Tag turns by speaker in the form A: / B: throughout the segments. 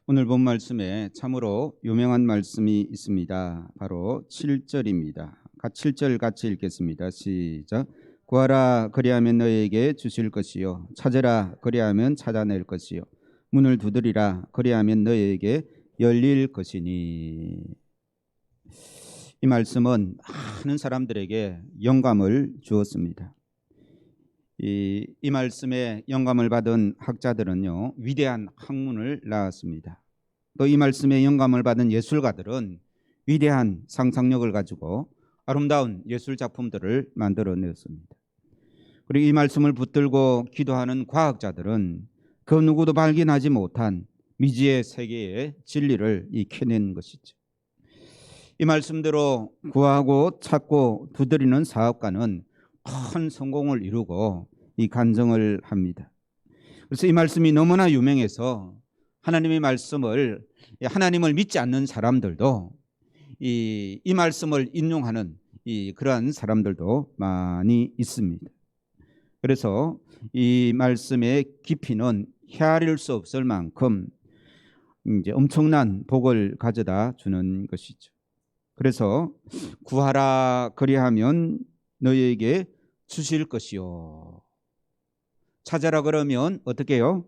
A: 오늘 본 말씀에 참으로 유명한 말씀이 있습니다. 바로 7절입니다. 7절 같이 읽겠습니다. 시작. 구하라 그리하면 너희에게 주실 것이요 찾으라 그리하면 찾아낼 것이요 문을 두드리라 그리하면 너희에게 열릴 것이니. 이 말씀은 많은 사람들에게 영감을 주었습니다. 이 말씀에 영감을 받은 학자들은요, 위대한 학문을 낳았습니다. 또 이 말씀에 영감을 받은 예술가들은 위대한 상상력을 가지고 아름다운 예술 작품들을 만들어냈습니다. 그리고 이 말씀을 붙들고 기도하는 과학자들은 그 누구도 발견하지 못한 미지의 세계의 진리를 익혀낸 것이죠. 이 말씀대로 구하고 찾고 두드리는 사업가는 큰 성공을 이루고 이 간증을 합니다. 그래서 이 말씀이 너무나 유명해서 하나님의 말씀을, 하나님을 믿지 않는 사람들도 이 말씀을 인용하는 그러한 사람들도 많이 있습니다. 그래서 이 말씀의 깊이는 헤아릴 수 없을 만큼 이제 엄청난 복을 가져다 주는 것이죠. 그래서 구하라 그리하면 너희에게 주실 것이요 찾아라 그러면 어떻게 해요?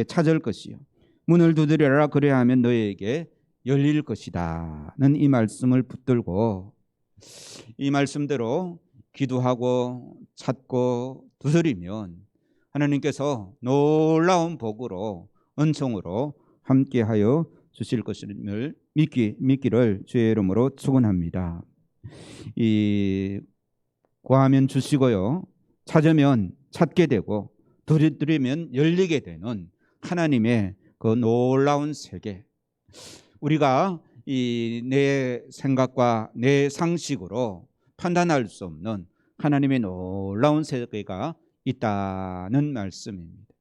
A: 찾을 것이요 문을 두드려라 그리하면 너희에게 열릴 것이다는 이 말씀을 붙들고 이 말씀대로 기도하고 찾고 두드리면 하나님께서 놀라운 복으로 은총으로 함께하여 주실 것임을 믿기를 주의 이름으로 축원합니다. 구하면 주시고요 찾으면 찾게 되고 두드리면 열리게 되는 하나님의 그 놀라운 세계, 우리가 내 생각과 내 상식으로 판단할 수 없는 하나님의 놀라운 세계가 있다는 말씀입니다.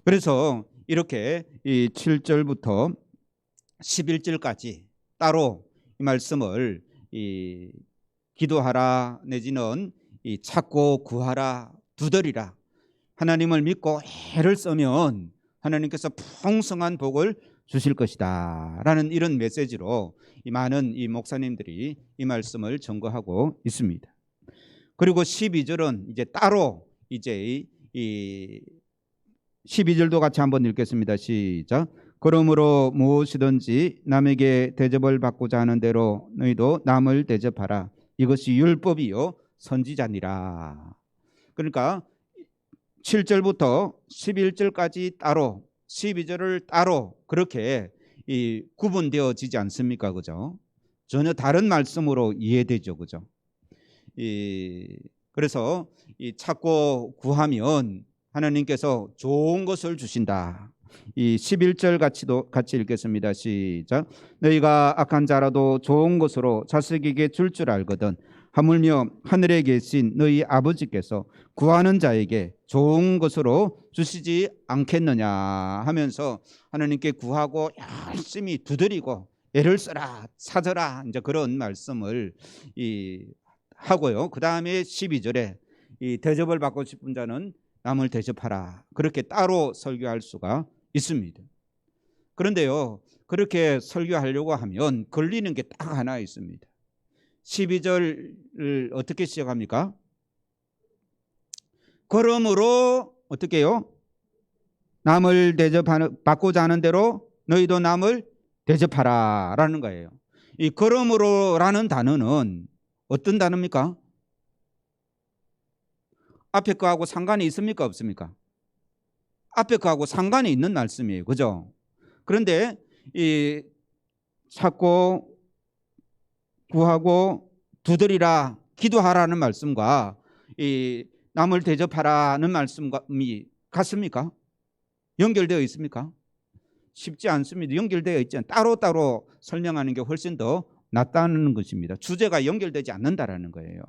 A: 그래서 이렇게 7절부터 11절까지 따로 이 말씀을 기도하라 내지는 찾고 구하라 두드리라, 하나님을 믿고 애를 쓰면 하나님께서 풍성한 복을 주실 것이다 라는 이런 메시지로 많은 목사님들이 이 말씀을 전거하고 있습니다. 그리고 12절은 이제 따로 이제 12절도 같이 한번 읽겠습니다. 시작. 그러므로 무엇이든지 남에게 대접을 받고자 하는 대로 너희도 남을 대접하라. 이것이 율법이요 선지자니라. 그러니까 7절부터 11절까지 따로 12절을 따로 그렇게 구분되어지지 않습니까? 그죠? 전혀 다른 말씀으로 이해되죠. 그죠? 그래서 찾고 구하면 하나님께서 좋은 것을 주신다. 11절 같이 읽겠습니다. 시작. 너희가 악한 자라도 좋은 것으로 자식에게 줄 줄 알거든 하물며 하늘에 계신 너희 아버지께서 구하는 자에게 좋은 것으로 주시지 않겠느냐 하면서 하나님께 구하고 열심히 두드리고 애를 써라 찾아라 이제 그런 말씀을 하고요. 그 다음에 12절에 대접을 받고 싶은 자는 남을 대접하라 그렇게 따로 설교할 수가 있습니다. 그런데요 그렇게 설교하려고 하면 걸리는 게 딱 하나 있습니다. 12절을 어떻게 시작합니까? 그러므로 어떻게 해요? 남을 받고자 하는 대로 너희도 남을 대접하라 라는 거예요. 이 그러므로라는 단어는 어떤 단어입니까? 앞에 거하고 상관이 있습니까? 없습니까? 앞에 거하고 상관이 있는 말씀이에요. 그죠? 그런데 찾고 구하고 두드리라 기도하라는 말씀과 남을 대접하라는 말씀이 같습니까? 연결되어 있습니까? 쉽지 않습니다. 연결되어 있지 따로따로 설명하는 게 훨씬 더 낫다는 것입니다. 주제가 연결되지 않는다라는 거예요.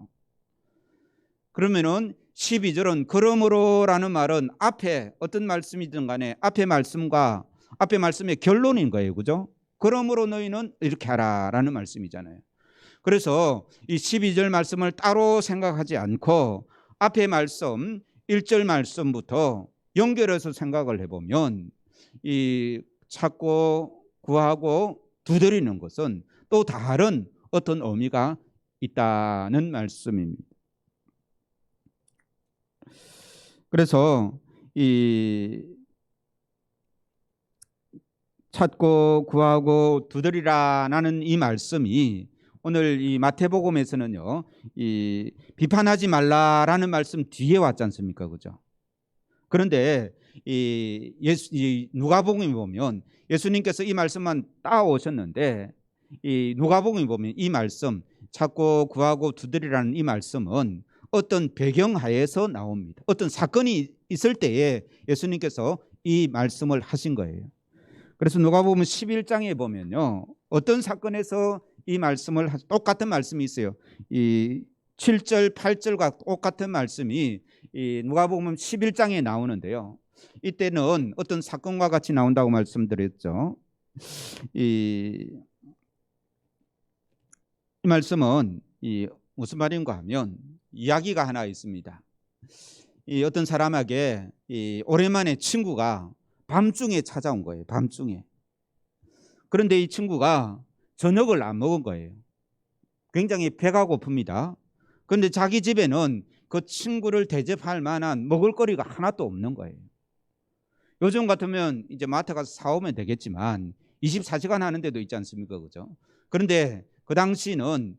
A: 그러면은 12절은 그러므로라는 말은 앞에 어떤 말씀이든 간에 앞에 말씀의 결론인 거예요. 그죠? 그러므로 너희는 이렇게 하라라는 말씀이잖아요. 그래서 이 12절 말씀을 따로 생각하지 않고 앞에 말씀 1절 말씀부터 연결해서 생각을 해보면 이 찾고 구하고 두드리는 것은 또 다른 어떤 의미가 있다는 말씀입니다. 그래서 이 찾고 구하고 두드리라는 이 말씀이 오늘 이 마태복음에서는요, 이 비판하지 말라라는 말씀 뒤에 왔지 않습니까, 그죠? 그런데 이 누가복음에 보면 예수님께서 이 말씀만 따오셨는데, 이 누가복음에 보면 이 말씀 찾고 구하고 두드리라는 이 말씀은 어떤 배경하에서 나옵니다. 어떤 사건이 있을 때에 예수님께서 이 말씀을 하신 거예요. 그래서 누가복음 11장에 보면요, 어떤 사건에서 이 말씀을 똑같은 말씀이 있어요. 이 7절 8절과 똑같은 말씀이 이 누가복음 11장에 나오는데요. 이때는 어떤 사건과 같이 나온다고 말씀드렸죠. 이 말씀은 무슨 말인가 하면 이야기가 하나 있습니다. 이 어떤 사람에게 오랜만에 친구가 밤중에 찾아온 거예요. 밤중에. 그런데 이 친구가 저녁을 안 먹은 거예요. 굉장히 배가 고픕니다. 그런데 자기 집에는 그 친구를 대접할 만한 먹을거리가 하나도 없는 거예요. 요즘 같으면 이제 마트 가서 사오면 되겠지만 24시간 하는 데도 있지 않습니까, 그죠? 그런데 그 당시는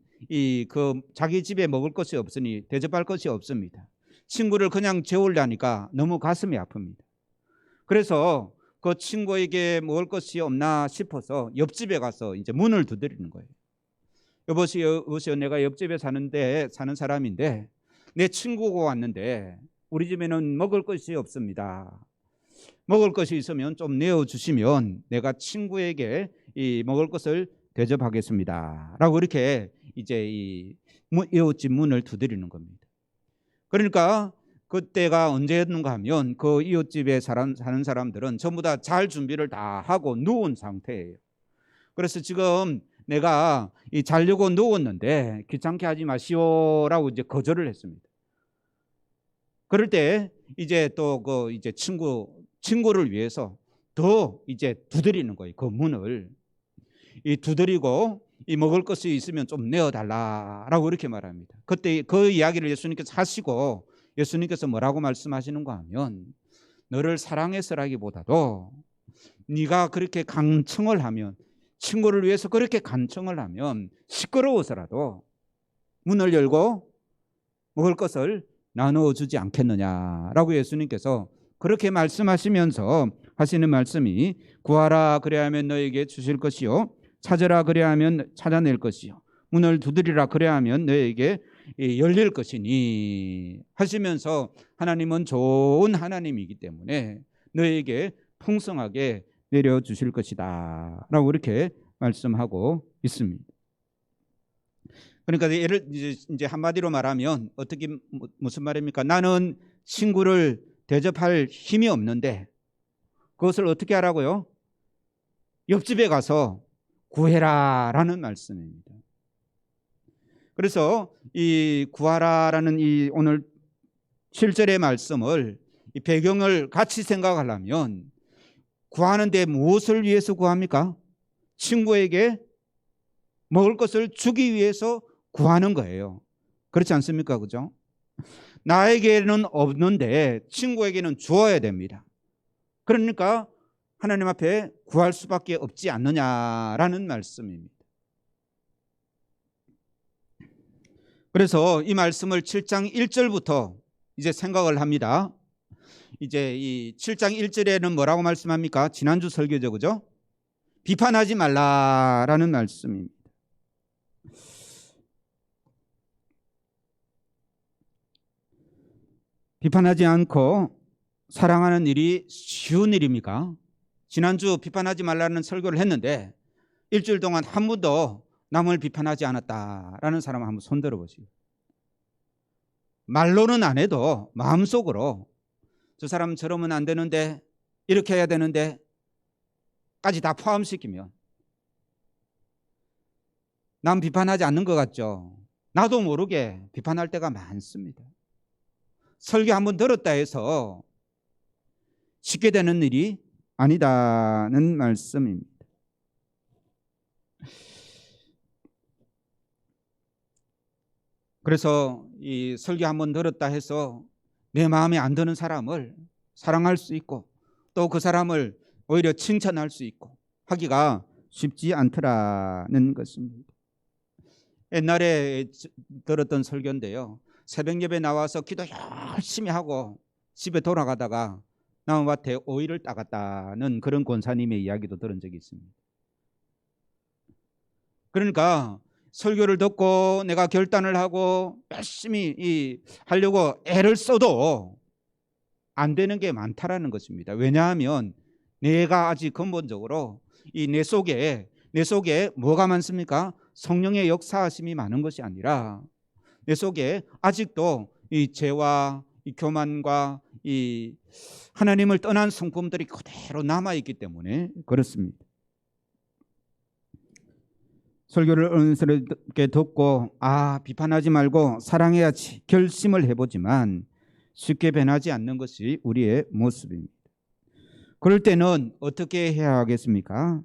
A: 자기 집에 먹을 것이 없으니 대접할 것이 없습니다. 친구를 그냥 재우려니까 너무 가슴이 아픕니다. 그래서 그 친구에게 먹을 것이 없나 싶어서 옆집에 가서 이제 문을 두드리는 거예요. 여보세요, 내가 옆집에 사는 사람인데 내 친구가 왔는데 우리 집에는 먹을 것이 없습니다. 먹을 것이 있으면 좀 내어주시면 내가 친구에게 이 먹을 것을 대접하겠습니다. 라고 이렇게 이제 이웃집 문을 두드리는 겁니다. 그러니까 그때가 언제였는가 하면 그 이웃집에 사는 사람들은 전부 다 잘 준비를 다 하고 누운 상태예요. 그래서 지금 내가 자려고 누웠는데 귀찮게 하지 마시오라고 이제 거절을 했습니다. 그럴 때 이제 또 이제 친구를 위해서 더 이제 두드리는 거예요. 그 문을 두드리고 먹을 것이 있으면 좀 내어달라라고 이렇게 말합니다. 그때 그 이야기를 예수님께서 하시고 예수님께서 뭐라고 말씀하시는가 하면 너를 사랑해서라기보다도 네가 그렇게 간청을 하면 친구를 위해서 그렇게 간청을 하면 시끄러워서라도 문을 열고 먹을 것을 나누어 주지 않겠느냐라고 예수님께서 그렇게 말씀하시면서 하시는 말씀이 구하라 그래야하면 너에게 주실 것이요 찾으라 그래야하면 찾아낼 것이요 문을 두드리라 그래야하면 너에게 열릴 것이니 하시면서 하나님은 좋은 하나님이기 때문에 너에게 풍성하게 내려주실 것이다 라고 이렇게 말씀하고 있습니다. 그러니까 예를 이제 한마디로 말하면 어떻게 무슨 말입니까? 나는 친구를 대접할 힘이 없는데 그것을 어떻게 하라고요? 옆집에 가서 구해라라는 말씀입니다. 그래서 이 구하라라는 이 오늘 7절의 말씀을 이 배경을 같이 생각하려면 구하는데 무엇을 위해서 구합니까? 친구에게 먹을 것을 주기 위해서 구하는 거예요. 그렇지 않습니까? 그죠? 나에게는 없는데 친구에게는 주어야 됩니다. 그러니까 하나님 앞에 구할 수밖에 없지 않느냐라는 말씀입니다. 그래서 이 말씀을 7장 1절부터 이제 생각을 합니다. 이제 이 7장 1절에는 뭐라고 말씀합니까? 지난주 설교죠, 그죠? 비판하지 말라라는 말씀입니다. 비판하지 않고 사랑하는 일이 쉬운 일입니까? 지난주 비판하지 말라는 설교를 했는데 일주일 동안 한 번도 남을 비판하지 않았다라는 사람 한번 손들어 보시죠. 말로는 안 해도 마음속으로 저 사람 저러면 안 되는데 이렇게 해야 되는데 까지 다 포함시키면 남 비판하지 않는 것 같죠? 나도 모르게 비판할 때가 많습니다. 설교 한번 들었다 해서 쉽게 되는 일이 아니다는 말씀입니다. 그래서 이 설교 한번 들었다 해서 내 마음에 안 드는 사람을 사랑할 수 있고 또 그 사람을 오히려 칭찬할 수 있고 하기가 쉽지 않더라는 것입니다. 옛날에 들었던 설교인데요. 새벽 예배 나와서 기도 열심히 하고 집에 돌아가다가 나무밭에 오이를 따갔다는 그런 권사님의 이야기도 들은 적이 있습니다. 그러니까 설교를 듣고 내가 결단을 하고 열심히 하려고 애를 써도 안 되는 게 많다라는 것입니다. 왜냐하면 내가 아직 근본적으로 이 내 속에 뭐가 많습니까? 성령의 역사하심이 많은 것이 아니라 내 속에 아직도 이 죄와 이 교만과 이 하나님을 떠난 성품들이 그대로 남아 있기 때문에 그렇습니다. 설교를 은스럽게 듣고 비판하지 말고 사랑해야지 결심을 해보지만 쉽게 변하지 않는 것이 우리의 모습입니다. 그럴 때는 어떻게 해야 하겠습니까?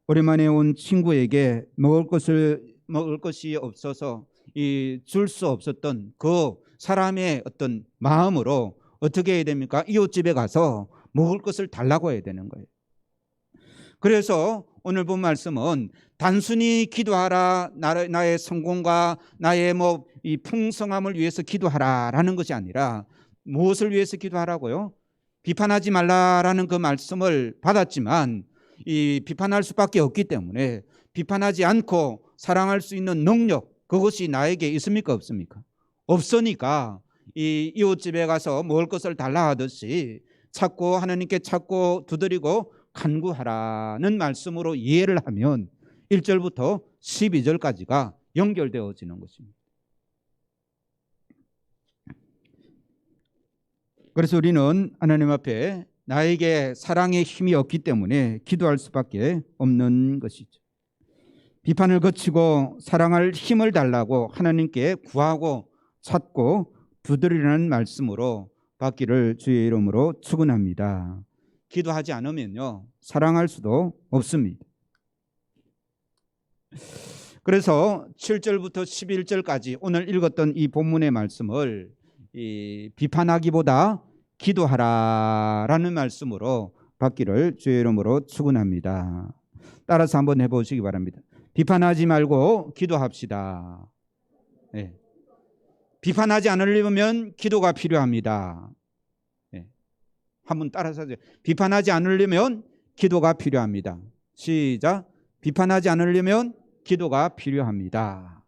A: 오랜만에 온 친구에게 먹을 것이 없어서 줄 수 없었던 그 사람의 어떤 마음으로 어떻게 해야 됩니까? 이웃집에 가서 먹을 것을 달라고 해야 되는 거예요. 그래서 오늘 본 말씀은 단순히 기도하라, 나의 성공과 나의 이 풍성함을 위해서 기도하라라는 것이 아니라 무엇을 위해서 기도하라고요? 비판하지 말라라는 그 말씀을 받았지만 이 비판할 수밖에 없기 때문에 비판하지 않고 사랑할 수 있는 능력, 그것이 나에게 있습니까? 없습니까? 없으니까 이 이웃집에 가서 먹을 것을 달라 하듯이 찾고 하나님께 찾고 두드리고 간구하라는 말씀으로 이해를 하면 1절부터 12절까지가 연결되어지는 것입니다. 그래서 우리는 하나님 앞에 나에게 사랑의 힘이 없기 때문에 기도할 수밖에 없는 것이죠. 비판을 거치고 사랑할 힘을 달라고 하나님께 구하고 찾고 두드리라는 말씀으로 받기를 주의 이름으로 축원합니다. 기도하지 않으면요 사랑할 수도 없습니다. 그래서 7절부터 11절까지 오늘 읽었던 이 본문의 말씀을 비판하기보다 기도하라라는 말씀으로 받기를 주의 이름으로 축원합니다. 따라서 한번 해보시기 바랍니다. 비판하지 말고 기도합시다. 네. 비판하지 않으려면 기도가 필요합니다. 네. 한번 따라서 하세요. 비판하지 않으려면 기도가 필요합니다. 시작. 비판하지 않으려면 기도가 필요합니다.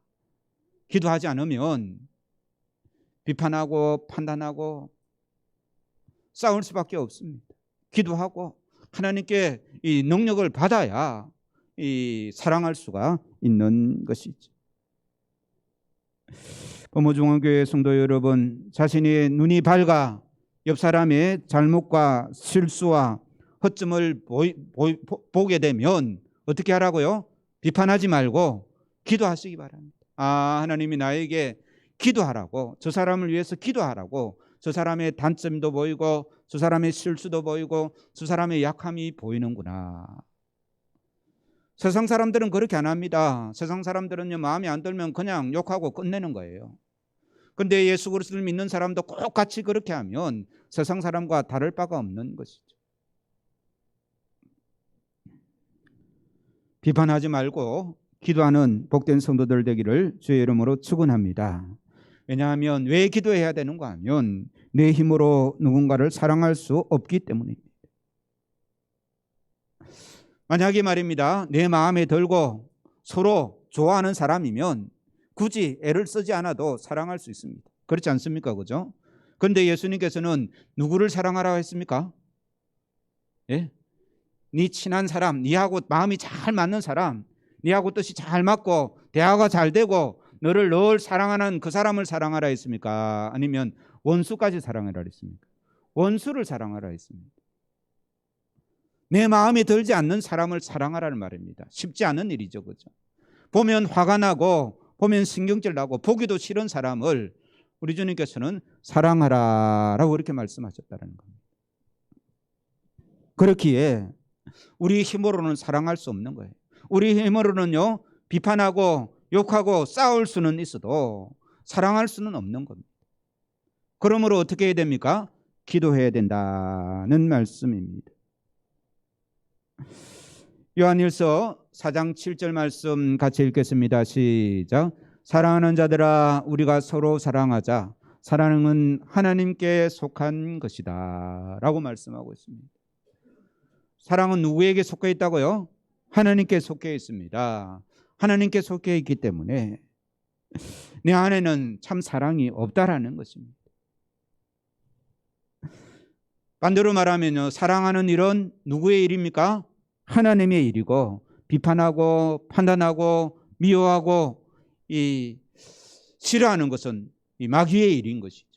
A: 기도하지 않으면 비판하고 판단하고 싸울 수밖에 없습니다. 기도하고 하나님께 이 능력을 받아야 사랑할 수가 있는 것이죠. 범어중앙교회 성도 여러분, 자신의 눈이 밝아 옆 사람의 잘못과 실수와 허점을 보게 되면 어떻게 하라고요? 비판하지 말고 기도하시기 바랍니다. 하나님이 나에게 기도하라고, 저 사람을 위해서 기도하라고, 저 사람의 단점도 보이고 저 사람의 실수도 보이고 저 사람의 약함이 보이는구나. 세상 사람들은 그렇게 안 합니다. 세상 사람들은요 마음에 안 들면 그냥 욕하고 끝내는 거예요. 그런데 예수 그리스도를 믿는 사람도 꼭 같이 그렇게 하면 세상 사람과 다를 바가 없는 것이죠. 비판하지 말고 기도하는 복된 성도들 되기를 주의 이름으로 축원합니다. 왜냐하면 왜 기도해야 되는가 하면 내 힘으로 누군가를 사랑할 수 없기 때문입니다. 만약에 말입니다, 내 마음에 들고 서로 좋아하는 사람이면 굳이 애를 쓰지 않아도 사랑할 수 있습니다. 그렇지 않습니까? 그죠? 그런데 예수님께서는 누구를 사랑하라고 했습니까? 예? 네 친한 사람, 네하고 마음이 잘 맞는 사람, 네하고 뜻이 잘 맞고 대화가 잘 되고 너를 늘 사랑하는 그 사람을 사랑하라 했습니까? 아니면 원수까지 사랑하라 했습니까? 원수를 사랑하라 했습니다. 내 마음에 들지 않는 사람을 사랑하라는 말입니다. 쉽지 않은 일이죠. 그죠? 보면 화가 나고 보면 신경질 나고 보기도 싫은 사람을 우리 주님께서는 사랑하라라고 이렇게 말씀하셨다는 겁니다. 그렇기에 우리 힘으로는 사랑할 수 없는 거예요. 우리 힘으로는요, 비판하고 욕하고 싸울 수는 있어도 사랑할 수는 없는 겁니다. 그러므로 어떻게 해야 됩니까? 기도해야 된다는 말씀입니다. 요한일서 4장 7절 말씀 같이 읽겠습니다. 시작. 사랑하는 자들아, 우리가 서로 사랑하자. 사랑은 하나님께 속한 것이다 라고 말씀하고 있습니다. 사랑은 누구에게 속해 있다고요? 하나님께 속해 있습니다. 하나님께 속해 있기 때문에 내 안에는 참 사랑이 없다라는 것입니다. 반대로 말하면요, 사랑하는 일은 누구의 일입니까? 하나님의 일이고, 비판하고 판단하고 미워하고 싫어하는 것은 마귀의 일인 것이죠.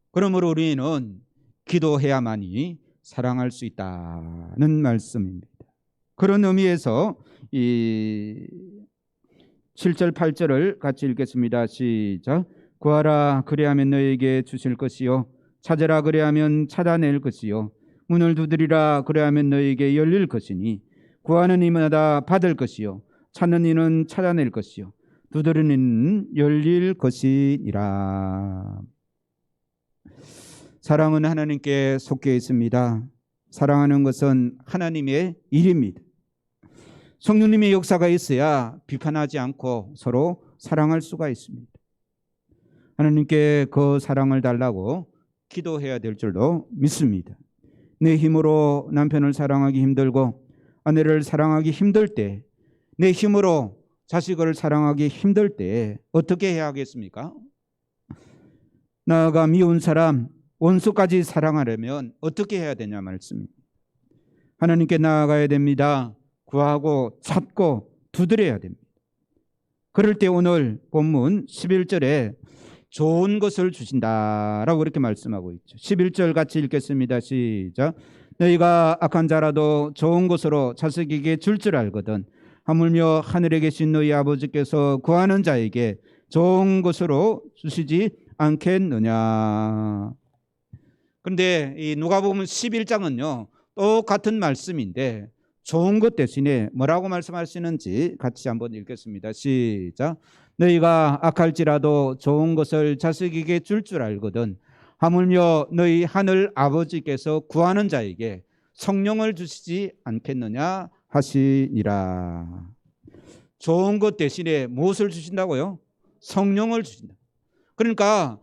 A: 그러므로 우리는 기도해야만이 사랑할 수 있다는 말씀입니다. 그런 의미에서 이 7절 8절을 같이 읽겠습니다. 시작. 구하라 그리하면 너에게 주실 것이요, 찾으라 그리하면 찾아낼 것이요, 문을 두드리라 그리하면 너에게 열릴 것이니 구하는 이마다 받을 것이요, 찾는 이는 찾아낼 것이요, 두드리는 이는 열릴 것이니라. 사랑은 하나님께 속해 있습니다. 사랑하는 것은 하나님의 일입니다. 성령님의 역사가 있어야 비판하지 않고 서로 사랑할 수가 있습니다. 하나님께 그 사랑을 달라고 기도해야 될 줄로 믿습니다. 내 힘으로 남편을 사랑하기 힘들고 아내를 사랑하기 힘들 때, 내 힘으로 자식을 사랑하기 힘들 때 어떻게 해야 하겠습니까? 나아가 미운 사람, 원수까지 사랑하려면 어떻게 해야 되냐 말씀입니다. 하나님께 나아가야 됩니다. 구하고 찾고 두드려야 됩니다. 그럴 때 오늘 본문 11절에 좋은 것을 주신다라고 이렇게 말씀하고 있죠. 11절 같이 읽겠습니다. 시작. 너희가 악한 자라도 좋은 것으로 자식에게 줄 줄 알거든 하물며 하늘에 계신 너희 아버지께서 구하는 자에게 좋은 것으로 주시지 않겠느냐. 그런데 이 누가복음 11장은요 똑같은 말씀인데 좋은 것 대신에 뭐라고 말씀하시는지 같이 한번 읽겠습니다. 시작. 너희가 악할지라도 좋은 것을 자식에게 줄 줄 알거든 하물며 너희 하늘 아버지께서 구하는 자에게 성령을 주시지 않겠느냐 하시니라. 좋은 것 대신에 무엇을 주신다고요? 성령을 주신다. 그러니까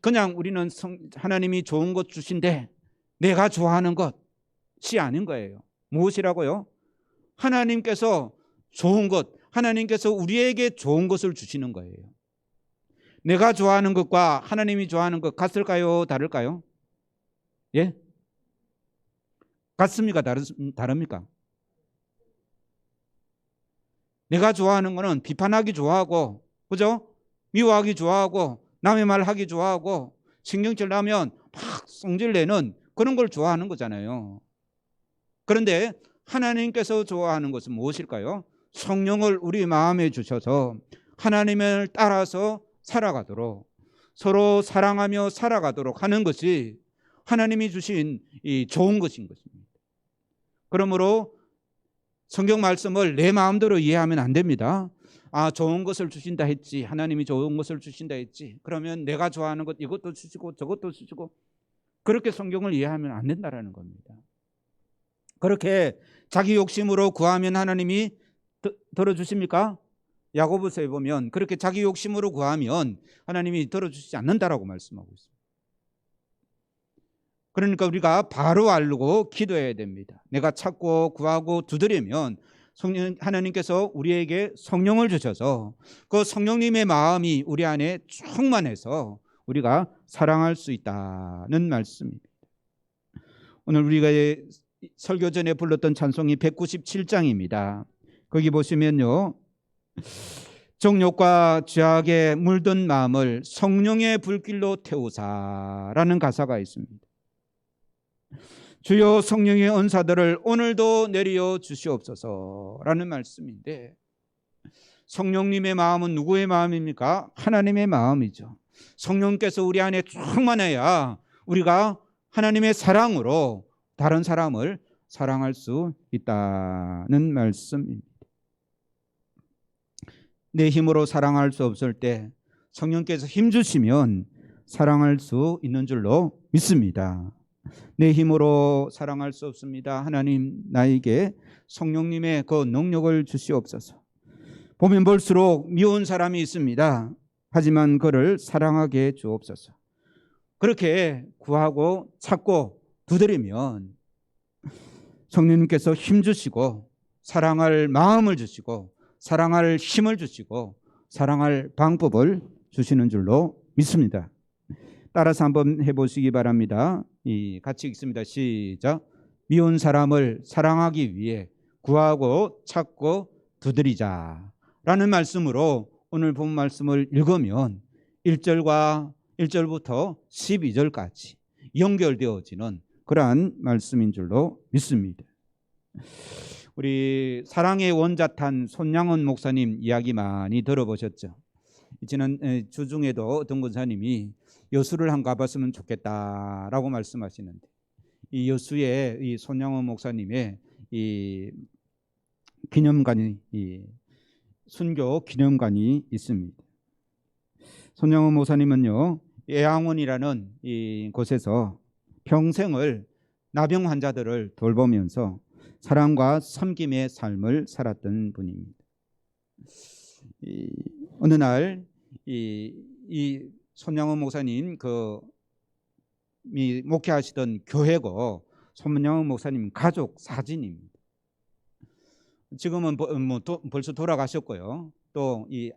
A: 그냥 우리는 하나님이 좋은 것 주신데 내가 좋아하는 것이 아닌 거예요. 무엇이라고요? 하나님께서 좋은 것, 하나님께서 우리에게 좋은 것을 주시는 거예요. 내가 좋아하는 것과 하나님이 좋아하는 것 같을까요? 다를까요? 예? 같습니까? 다릅니까? 내가 좋아하는 거는 비판하기 좋아하고, 그죠? 미워하기 좋아하고, 남의 말 하기 좋아하고, 신경질 나면 막 성질내는 그런 걸 좋아하는 거잖아요. 그런데 하나님께서 좋아하는 것은 무엇일까요? 성령을 우리 마음에 주셔서 하나님을 따라서 살아가도록, 서로 사랑하며 살아가도록 하는 것이 하나님이 주신 이 좋은 것인 것입니다. 그러므로 성경 말씀을 내 마음대로 이해하면 안 됩니다. 아, 좋은 것을 주신다 했지, 하나님이 좋은 것을 주신다 했지, 그러면 내가 좋아하는 것 이것도 주시고 저것도 주시고, 그렇게 성경을 이해하면 안 된다라는 겁니다. 그렇게 자기 욕심으로 구하면 하나님이 들어주십니까? 야고보서에 보면 그렇게 자기 욕심으로 구하면 하나님이 들어주시지 않는다라고 말씀하고 있습니다. 그러니까 우리가 바로 알고 기도해야 됩니다. 내가 찾고 구하고 두드리면 하나님께서 우리에게 성령을 주셔서 그 성령님의 마음이 우리 안에 충만해서 우리가 사랑할 수 있다는 말씀입니다. 오늘 우리가 설교 전에 불렀던 찬송이 197장입니다. 거기 보시면요, 정욕과 죄악에 물든 마음을 성령의 불길로 태우사라는 가사가 있습니다. 주여 성령의 은사들을 오늘도 내려 주시옵소서라는 말씀인데, 성령님의 마음은 누구의 마음입니까? 하나님의 마음이죠. 성령께서 우리 안에 충만해야 우리가 하나님의 사랑으로 다른 사람을 사랑할 수 있다는 말씀입니다. 내 힘으로 사랑할 수 없을 때 성령께서 힘 주시면 사랑할 수 있는 줄로 믿습니다. 내 힘으로 사랑할 수 없습니다. 하나님, 나에게 성령님의 그 능력을 주시옵소서. 보면 볼수록 미운 사람이 있습니다. 하지만 그를 사랑하게 주옵소서. 그렇게 구하고 찾고 두드리면 성령님께서 힘 주시고 사랑할 마음을 주시고 사랑할 힘을 주시고 사랑할 방법을 주시는 줄로 믿습니다. 따라서 한번 해보시기 바랍니다. 같이 읽습니다. 시작. 미운 사람을 사랑하기 위해 구하고 찾고 두드리자 라는 말씀으로 오늘 본 말씀을 읽으면 1절부터 12절까지 연결되어지는 그러한 말씀인 줄로 믿습니다. 우리 사랑의 원자탄 손양원 목사님 이야기 많이 들어보셨죠? 지난 주중에도 어떤 권사님이 여수를 한번 가봤으면 좋겠다라고 말씀하시는데 이 여수에 이 손양원 목사님의 이 기념관이 순교 기념관이 있습니다. 손양원 목사님은요 애양원이라는 이 곳에서 평생을 나병 환자들을 돌보면서 사랑과 섬김의 삶을 살았던 분입니다. 어느 날 이 손양원 목사님 목회하시던 교회고 손양원 목사님 가족 사진입니다. 지금은 벌써 돌아가셨고요. 또 이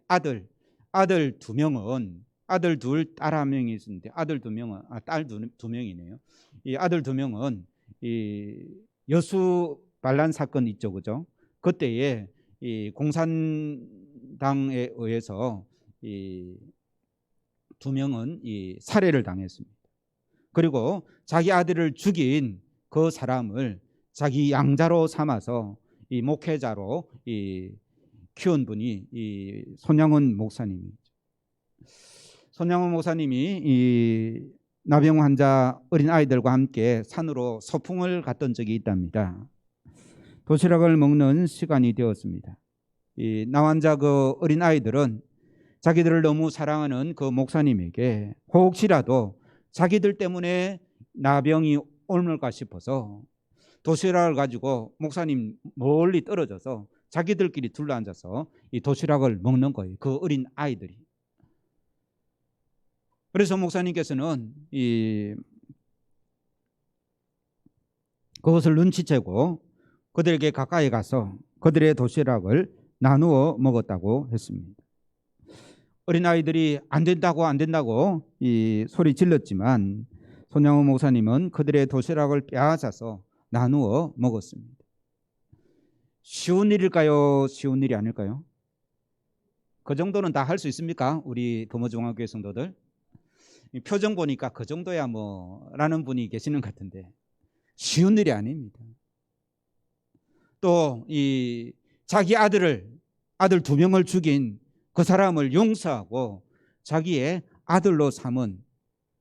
A: 아들 두 명은 아들 둘, 딸 한 명이 있는데 아들 두 명은 딸 두 명이네요. 이 아들 두 명은 이 여수 반란 사건 있죠, 그죠? 그때에 이 공산당에 의해서 이 두 명은 이 살해를 당했습니다. 그리고 자기 아들을 죽인 그 사람을 자기 양자로 삼아서 이 목회자로 이 키운 분이 이 손양원 목사님이죠. 손양원 목사님이 이 나병 환자 어린 아이들과 함께 산으로 소풍을 갔던 적이 있답니다. 도시락을 먹는 시간이 되었습니다. 이 나환자 그 어린 아이들은 자기들을 너무 사랑하는 그 목사님에게 혹시라도 자기들 때문에 나병이 옮을까 싶어서 도시락을 가지고 목사님 멀리 떨어져서 자기들끼리 둘러앉아서 이 도시락을 먹는 거예요. 그 어린 아이들이. 그래서 목사님께서는 그것을 눈치채고 그들에게 가까이 가서 그들의 도시락을 나누어 먹었다고 했습니다. 어린아이들이 안 된다고 이 소리 질렀지만 손양원 목사님은 그들의 도시락을 빼앗아서 나누어 먹었습니다. 쉬운 일일까요? 쉬운 일이 아닐까요? 그 정도는 다 할 수 있습니까? 우리 도모중앙교회 성도들 표정 보니까 그 정도야 라는 분이 계시는 것 같은데 쉬운 일이 아닙니다. 또 이 자기 아들 두 명을 죽인 그 사람을 용서하고 자기의 아들로 삼은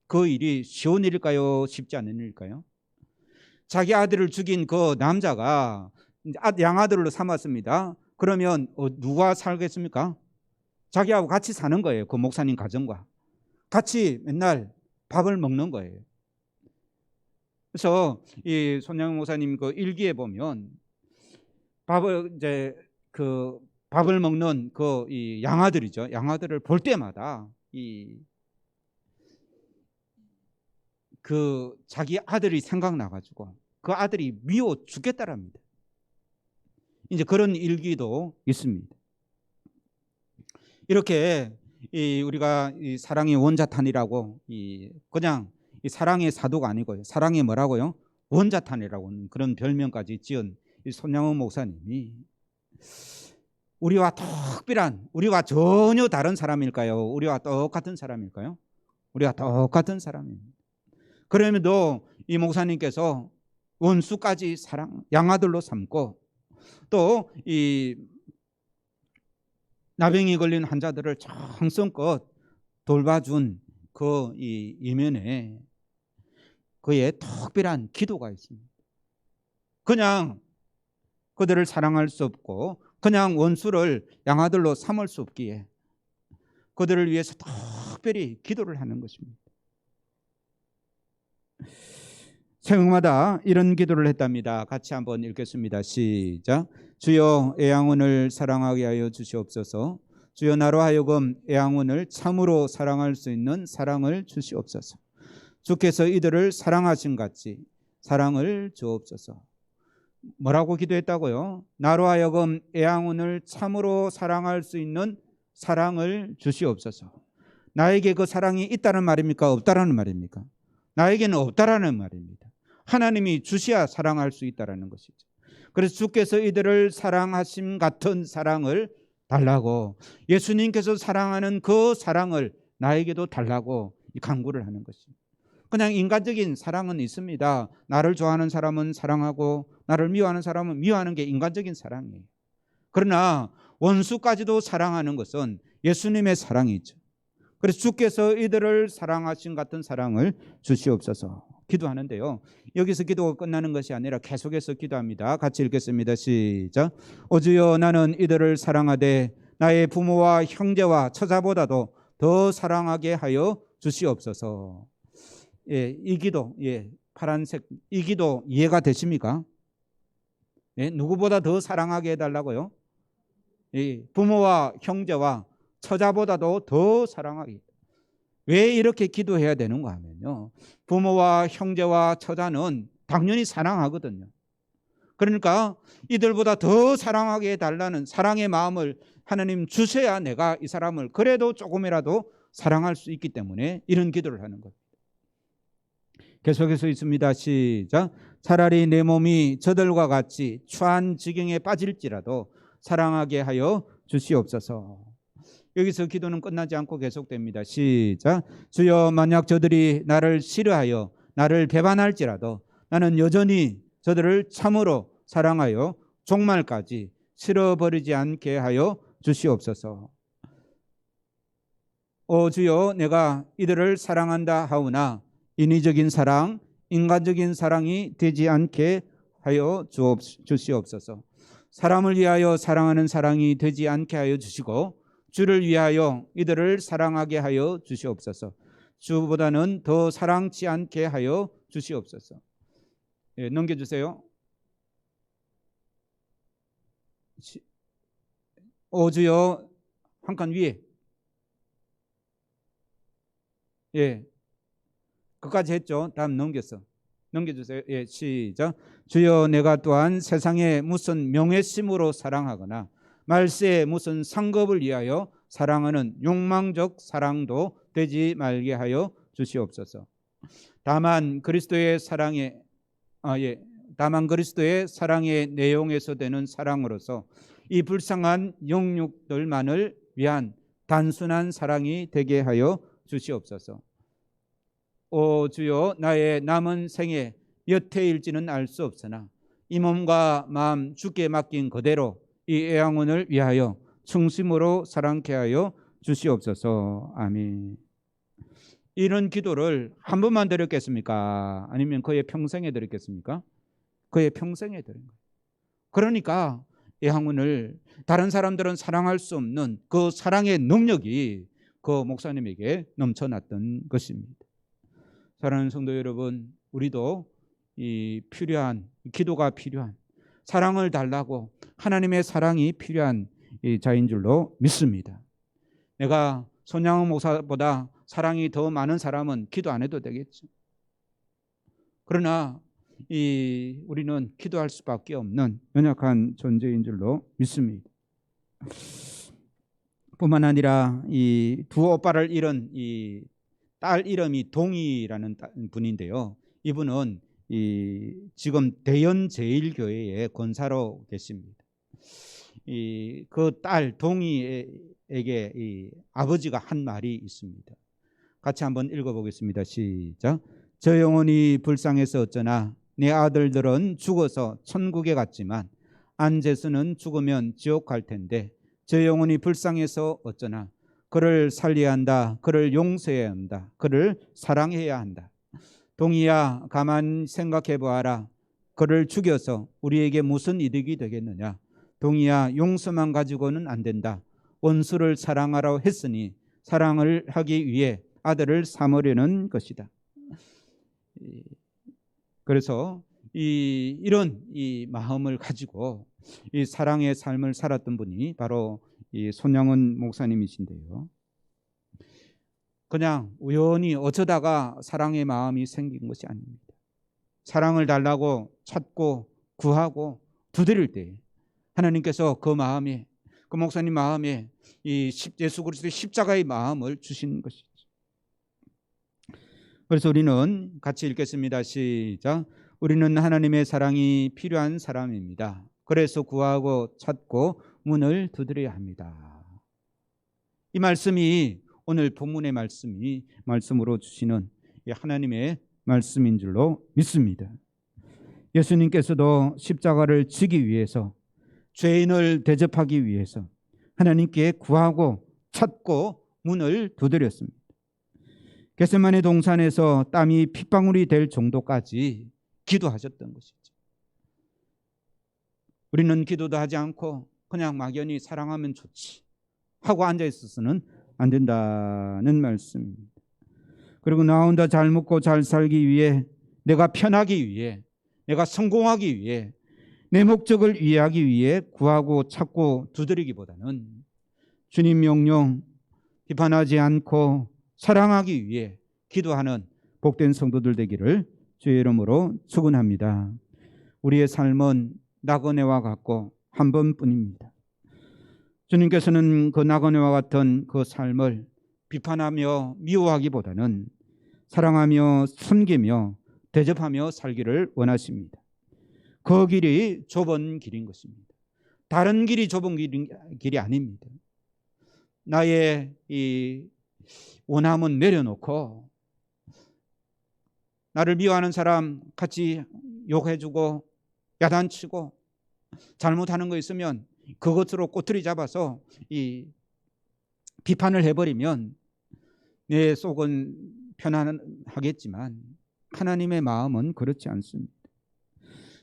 A: 그 일이 쉬운 일일까요? 쉽지 않은 일일까요? 자기 아들을 죽인 그 남자가 양아들로 삼았습니다. 그러면 누가 살겠습니까? 자기하고 같이 사는 거예요. 그 목사님 가정과 같이 맨날 밥을 먹는 거예요. 그래서 이 손양원 목사님 그 일기에 보면 밥을 먹는 이 양아들이죠. 양아들을 볼 때마다 자기 아들이 생각나가지고 그 아들이 미워 죽겠다랍니다. 이제 그런 일기도 있습니다. 이렇게 우리가 이 사랑의 원자탄이라고 그냥 이 사랑의 사도가 아니고요. 사랑의 뭐라고요? 원자탄이라고 그런 별명까지 지은 이 손양원 목사님이 우리와 특별한, 우리와 전혀 다른 사람일까요? 우리와 똑같은 사람일까요? 우리와 똑같은 사람입니다. 그럼에도 이 목사님께서 원수까지 양아들로 삼고 또 이 나병이 걸린 환자들을 정성껏 돌봐준 그 이면에 그의 특별한 기도가 있습니다. 그냥 그들을 사랑할 수 없고 그냥 원수를 양아들로 삼을 수 없기에 그들을 위해서 특별히 기도를 하는 것입니다. 새벽마다 이런 기도를 했답니다. 같이 한번 읽겠습니다. 시작. 주여 애양원을 사랑하게 하여 주시옵소서. 주여 나로 하여금 애양원을 참으로 사랑할 수 있는 사랑을 주시옵소서. 주께서 이들을 사랑하신 같이 사랑을 주옵소서. 뭐라고 기도했다고요? 나로 하여금 애양원을 참으로 사랑할 수 있는 사랑을 주시옵소서. 나에게 그 사랑이 있다는 말입니까? 없다라는 말입니까? 나에게는 없다라는 말입니다. 하나님이 주셔야 사랑할 수 있다라는 것이죠. 그래서 주께서 이들을 사랑하심 같은 사랑을 달라고, 예수님께서 사랑하는 그 사랑을 나에게도 달라고 간구를 하는 것입니다. 그냥 인간적인 사랑은 있습니다. 나를 좋아하는 사람은 사랑하고 나를 미워하는 사람은 미워하는 게 인간적인 사랑이에요. 그러나 원수까지도 사랑하는 것은 예수님의 사랑이죠. 그래서 주께서 이들을 사랑하신 같은 사랑을 주시옵소서 기도하는데요. 여기서 기도가 끝나는 것이 아니라 계속해서 기도합니다. 같이 읽겠습니다. 시작. 오 주여 나는 이들을 사랑하되 나의 부모와 형제와 처자보다도 더 사랑하게 하여 주시옵소서. 이 기도, 파란색 이 기도 이해가 되십니까? 누구보다 더 사랑하게 해달라고요? 부모와 형제와 처자보다도 더 사랑하게. 왜 이렇게 기도해야 되는가 하면요, 부모와 형제와 처자는 당연히 사랑하거든요. 그러니까 이들보다 더 사랑하게 해달라는 사랑의 마음을 하나님 주셔야 내가 이 사람을 그래도 조금이라도 사랑할 수 있기 때문에 이런 기도를 하는 겁니다. 계속해서 있습니다. 시작. 차라리 내 몸이 저들과 같이 추한 지경에 빠질지라도 사랑하게 하여 주시옵소서. 여기서 기도는 끝나지 않고 계속됩니다. 시작. 주여 만약 저들이 나를 싫어하여 나를 배반할지라도 나는 여전히 저들을 참으로 사랑하여 종말까지 싫어버리지 않게 하여 주시옵소서. 오 주여 내가 이들을 사랑한다 하오나 인위적인 사랑, 인간적인 사랑이 되지 않게 하여 주시옵소서. 사람을 위하여 사랑하는 사랑이 되지 않게 하여 주시고 주를 위하여 이들을 사랑하게 하여 주시옵소서. 주보다는 더 사랑치 않게 하여 주시옵소서. 넘겨주세요. 오 주여 한 칸 위에. 그까지 했죠. 다음 넘겨주세요. 시작. 주여 내가 또한 세상에 무슨 명예심으로 사랑하거나 말세에 무슨 상급을 위하여 사랑하는 욕망적 사랑도 되지 말게 하여 주시옵소서. 다만 그리스도의 사랑의 내용에서 되는 사랑으로서 이 불쌍한 영육들만을 위한 단순한 사랑이 되게 하여 주시옵소서. 오 주여 나의 남은 생에 몇 해일지는 알 수 없으나 이 몸과 마음 주께 맡긴 그대로 이 애양원을 위하여 충심으로 사랑케 하여 주시옵소서. 아멘. 이런 기도를 한 번만 드렸겠습니까? 아니면 그의 평생에 드렸겠습니까? 그의 평생에 드린 거예요. 그러니까 애양원을 다른 사람들은 사랑할 수 없는 그 사랑의 능력이 그 목사님에게 넘쳐났던 것입니다. 사랑하는 성도 여러분, 우리도 이 기도가 필요한, 사랑을 달라고 하나님의 사랑이 필요한 이 자인 줄로 믿습니다. 내가 손양호 목사보다 사랑이 더 많은 사람은 기도 안 해도 되겠죠. 그러나 우리는 기도할 수밖에 없는 연약한 존재인 줄로 믿습니다. 뿐만 아니라 이 두 오빠를 잃은 이 딸 이름이 동희라는 분인데요. 이분은 지금 대연제일교회의 권사로 계십니다. 그 딸 동희에게 아버지가 한 말이 있습니다. 같이 한번 읽어보겠습니다. 시작. 저 영혼이 불쌍해서 어쩌나 내 아들들은 죽어서 천국에 갔지만 안제수는 죽으면 지옥 갈 텐데 저 영혼이 불쌍해서 어쩌나 그를 살려야 한다. 그를 용서해야 한다. 그를 사랑해야 한다. 동이야, 가만 생각해 보아라. 그를 죽여서 우리에게 무슨 이득이 되겠느냐. 동이야, 용서만 가지고는 안 된다. 원수를 사랑하라고 했으니 사랑을 하기 위해 아들을 삼으려는 것이다. 그래서 이런 마음을 가지고 이 사랑의 삶을 살았던 분이 바로 이 손양원 목사님이신데요. 그냥 우연히 어쩌다가 사랑의 마음이 생긴 것이 아닙니다. 사랑을 달라고 찾고 구하고 두드릴 때 하나님께서 그 마음에, 그 목사님 마음에 이 예수 그리스도의 십자가의 마음을 주신 것이죠. 그래서 우리는 같이 읽겠습니다. 시작. 우리는 하나님의 사랑이 필요한 사람입니다. 그래서 구하고 찾고 문을 두드려야 합니다. 이 말씀이 오늘 본문의 말씀으로 주시는 하나님의 말씀인 줄로 믿습니다. 예수님께서도 십자가를 지기 위해서, 죄인을 대접하기 위해서 하나님께 구하고 찾고 문을 두드렸습니다. 겟세마네 동산에서 땀이 핏방울이 될 정도까지 기도하셨던 것이죠. 우리는 기도도 하지 않고 그냥 막연히 사랑하면 좋지 하고 앉아 있어서는 안 된다는 말씀입니다. 그리고 나 혼자 잘 먹고 잘 살기 위해, 내가 편하기 위해, 내가 성공하기 위해, 내 목적을 이해하기 위해 구하고 찾고 두드리기보다는 주님 명령 비판하지 않고 사랑하기 위해 기도하는 복된 성도들 되기를 주의 이름으로 축원합니다. 우리의 삶은 나그네와 같고 한 번뿐입니다. 주님께서는 그 나그네와 같은 그 삶을 비판하며 미워하기보다는 사랑하며 섬기며 대접하며 살기를 원하십니다. 그 길이 좁은 길인 것입니다. 다른 길이 좁은 길이 아닙니다. 나의 이 원함은 내려놓고 나를 미워하는 사람 같이 욕해주고 야단치고 잘못하는 거 있으면 그것으로 꼬투리 잡아서 이 비판을 해버리면 내 속은 편안하겠지만 하나님의 마음은 그렇지 않습니다.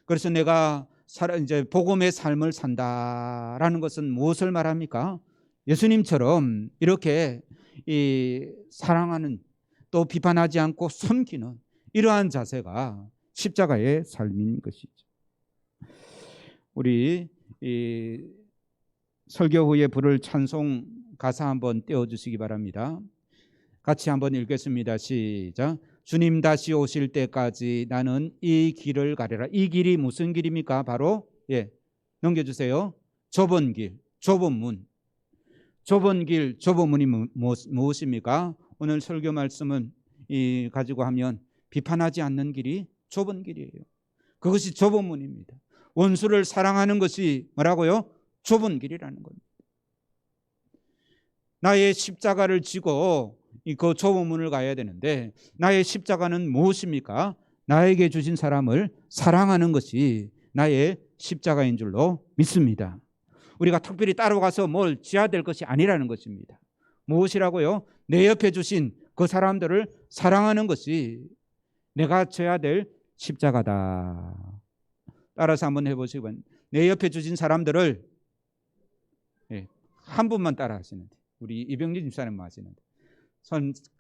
A: 그래서 내가 이제 복음의 삶을 산다라는 것은 무엇을 말합니까? 예수님처럼 이렇게 사랑하는, 또 비판하지 않고 섬기는 이러한 자세가 십자가의 삶인 것이죠. 우리 설교 후에 부를 찬송 가사 한번 띄워주시기 바랍니다. 같이 한번 읽겠습니다. 시작. 주님 다시 오실 때까지 나는 이 길을 가려라. 이 길이 무슨 길입니까? 바로 넘겨주세요. 좁은 길, 좁은 문. 좁은 길, 좁은 문이 무엇입니까? 오늘 설교 말씀은 가지고 하면 비판하지 않는 길이 좁은 길이에요. 그것이 좁은 문입니다. 원수를 사랑하는 것이 뭐라고요? 좁은 길이라는 겁니다. 나의 십자가를 지고 그 좁은 문을 가야 되는데, 나의 십자가는 무엇입니까? 나에게 주신 사람을 사랑하는 것이 나의 십자가인 줄로 믿습니다. 우리가 특별히 따라가서 뭘 지어야 될 것이 아니라는 것입니다. 무엇이라고요? 내 옆에 주신 그 사람들을 사랑하는 것이 내가 져야 될 십자가다. 따라서 한번 해보시기 바랍니다. 내 옆에 주신 사람들을 한 분만 따라 하시는데, 우리 이병진 집사님 하시는데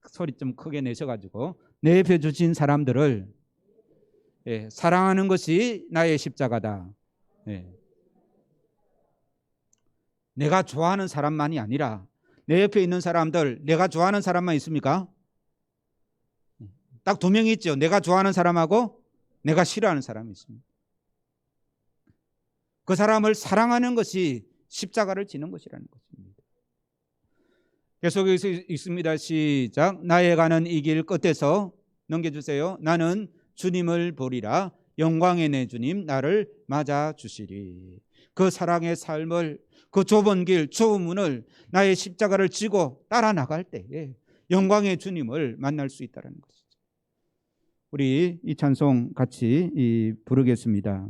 A: 소리 좀 크게 내셔가지고, 내 옆에 주신 사람들을 사랑하는 것이 나의 십자가다. 내가 좋아하는 사람만이 아니라 내 옆에 있는 사람들, 내가 좋아하는 사람만 있습니까? 딱 두 명이 있죠. 내가 좋아하는 사람하고 내가 싫어하는 사람이 있습니다. 그 사람을 사랑하는 것이 십자가를 지는 것이라는 것입니다. 계속해서 있습니다. 시작. 나의 가는 이 길 끝에서 넘겨주세요. 나는 주님을 보리라. 영광의 내 주님 나를 맞아 주시리. 그 사랑의 삶을, 그 좁은 길, 좁은 문을 나의 십자가를 지고 따라 나갈 때에 영광의 주님을 만날 수 있다는 것이죠. 우리 이 찬송 같이 부르겠습니다.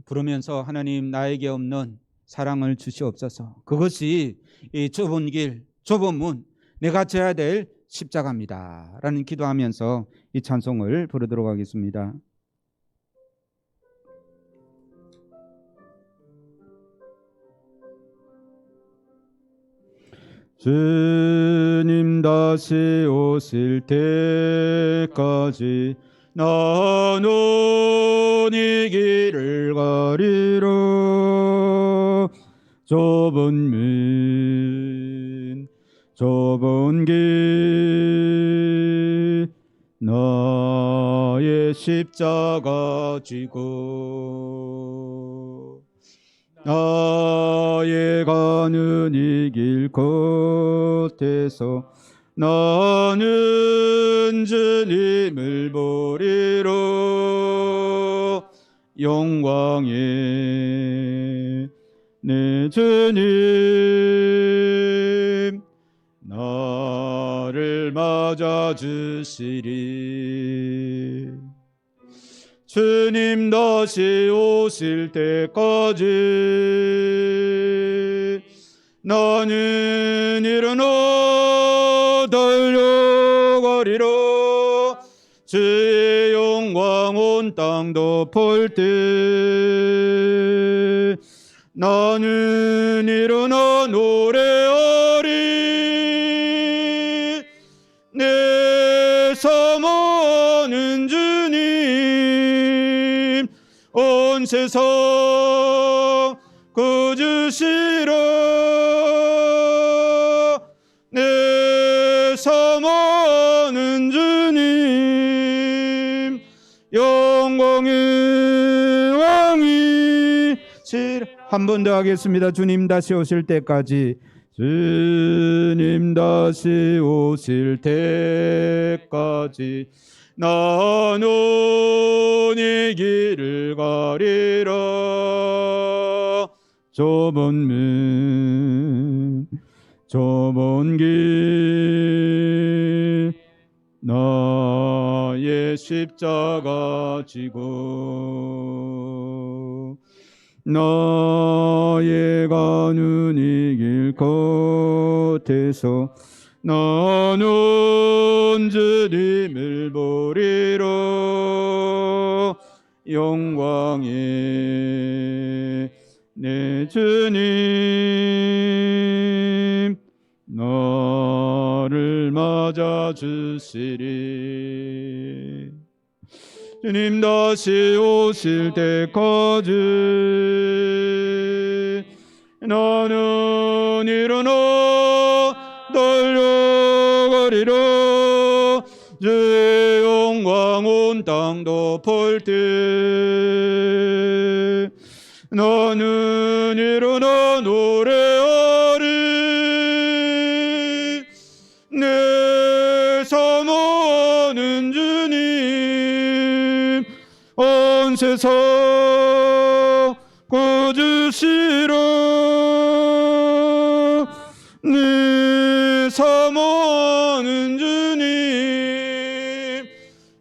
A: 부르면서 하나님, 나에게 없는 사랑을 주시옵소서. 그것이 이 좁은 길, 좁은 문, 내가 져야 될 십자가입니다 라는 기도하면서 이 찬송을 부르도록 하겠습니다. 주님 다시 오실 때까지 나는 이 길을 가리라. 좁은 길 나의 십자가 지고 나의 가는 이 길 끝에서 나는 주님을 보리라. 영광의 내 주님 나를 맞아주시리. 주님 다시 오실 때까지 나는 일어나 달려가리라. 주의 영광 온 땅 덮을 때 나는 일어나 노래하리. 내 사모하는 주님 온 세상 거주시라. 내 사모하는 주님 영광의 왕이시라. 한 번 더 하겠습니다. 주님 다시 오실 때까지. 주님 다시 오실 때까지 나는 이 길을 가리라. 좁은 길 나의 십자가 지고 나의 가는 이 길 끝에서 나는 주님을 보리라. 영광의 내 주님 나를 맞아주시리. 주님 다시 오실 때까지 나는 일어나 달려가리라. 주의 영광 온 땅 덮을 때 나는 일어나 노래하리. 내 사모하는 주님 온 세상 거주시라. 내 사모하는 주님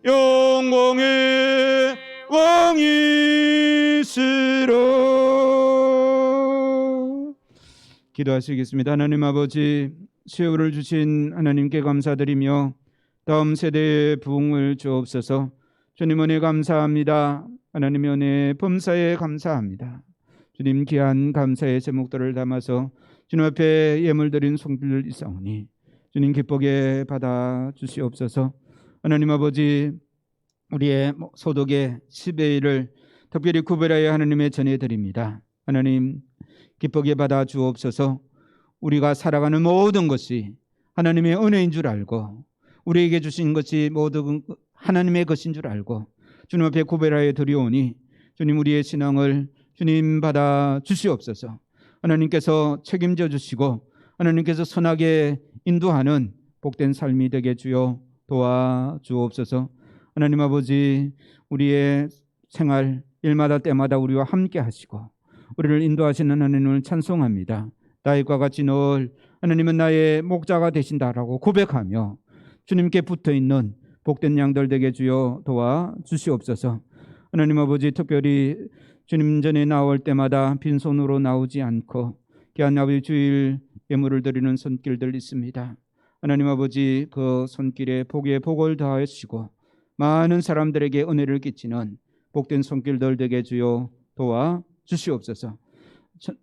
A: 영광의 왕이시라. 기도하시겠습니다. 하나님 아버지, 세월을 주신 하나님께 감사드리며 다음 세대의 부흥을 주옵소서. 주님 은혜 감사합니다. 하나님의 은혜 범사에 감사합니다. 주님 귀한 감사의 제목들을 담아서 주님 앞에 예물 드린 손길 있사오니 주님 기쁘게 받아 주시옵소서. 하나님 아버지, 우리의 소득의 10의 1을 특별히 구별하여 하나님의 전해 드립니다. 하나님 기쁘게 받아 주옵소서. 우리가 살아가는 모든 것이 하나님의 은혜인 줄 알고 우리에게 주신 것이 모두 하나님의 것인 줄 알고 주님 앞에 구별하여 드리오니 주님 우리의 신앙을 주님 받아 주시옵소서. 하나님께서 책임져 주시고 하나님께서 선하게 인도하는 복된 삶이 되게 주여 도와 주옵소서. 하나님 아버지, 우리의 생활 일마다 때마다 우리와 함께 하시고 우리를 인도하시는 하나님을 찬송합니다. 다윗과 같이 늘 하나님은 나의 목자가 되신다라고 고백하며 주님께 붙어있는 복된 양들 되게 주여 도와 주시옵소서. 하나님 아버지, 특별히 주님 전에 나올 때마다 빈손으로 나오지 않고 귀한 아버지 주일 예물을 드리는 손길들 있습니다. 하나님 아버지 그 손길에 복에 복을 더하시고 많은 사람들에게 은혜를 끼치는 복된 손길들 되게 주여 도와 주시옵소서.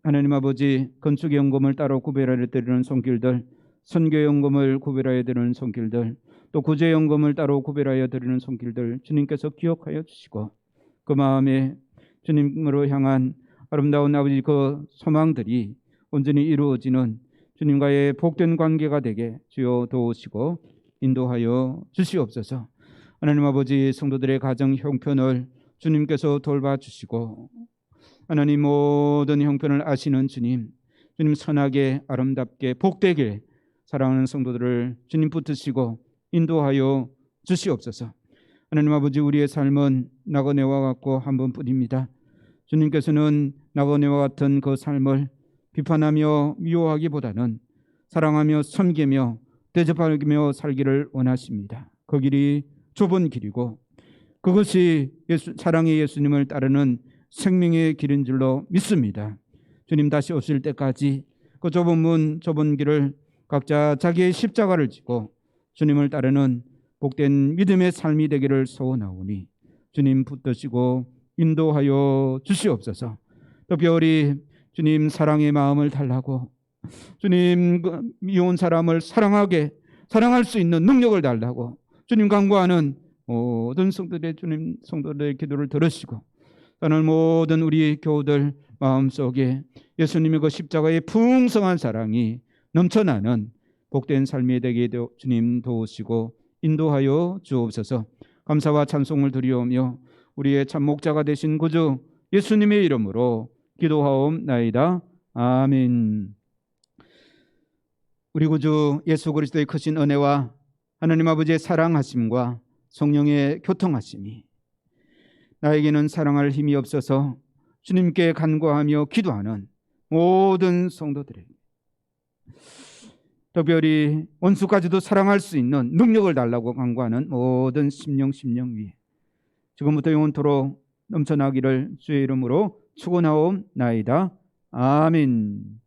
A: 하나님 아버지 건축연금을 따로 구별하여 드리는 손길들, 선교연금을 구별하여 드리는 손길들, 또 구제연금을 따로 구별하여 드리는 손길들 주님께서 기억하여 주시고 그 마음에 주님으로 향한 아름다운 아버지 그 소망들이 온전히 이루어지는 주님과의 복된 관계가 되게 주여 도우시고 인도하여 주시옵소서. 하나님 아버지 성도들의 가정 형편을 주님께서 돌봐주시고 하나님 모든 형편을 아시는 주님 선하게 아름답게 복되게 사랑하는 성도들을 주님 붙드시고 인도하여 주시옵소서. 하나님 아버지 우리의 삶은 나그네와 같고 한 번뿐입니다. 주님께서는 나그네와 같은 그 삶을 비판하며 미워하기보다는 사랑하며 섬기며 대접하며 살기를 원하십니다. 그 길이 좁은 길이고 그것이 사랑의 예수님을 따르는 생명의 길인 줄로 믿습니다. 주님 다시 오실 때까지 그 좁은 문 좁은 길을 각자 자기의 십자가를 지고 주님을 따르는 복된 믿음의 삶이 되기를 소원하오니 주님 붙드시고 인도하여 주시옵소서. 특별히 주님 사랑의 마음을 달라고 주님 미운 사람을 사랑할 수 있는 능력을 달라고 주님 간구하는 모든 성도들의 기도를 들으시고 또는 모든 우리 교우들 마음속에 예수님의 그 십자가의 풍성한 사랑이 넘쳐나는 복된 삶이 되게 주님 도우시고 인도하여 주옵소서. 감사와 찬송을 드리오며 우리의 참 목자가 되신 구주 예수님의 이름으로 기도하옵나이다. 아멘. 우리 구주 예수 그리스도의 크신 은혜와 하나님 아버지의 사랑하심과 성령의 교통하심이 나에게는 사랑할 힘이 없어서 주님께 간구하며 기도하는 모든 성도들에게 특별히 원수까지도 사랑할 수 있는 능력을 달라고 간구하는 모든 심령 위에 지금부터 영원토록 넘쳐나기를 주의 이름으로 축원하옵나이다. 아멘.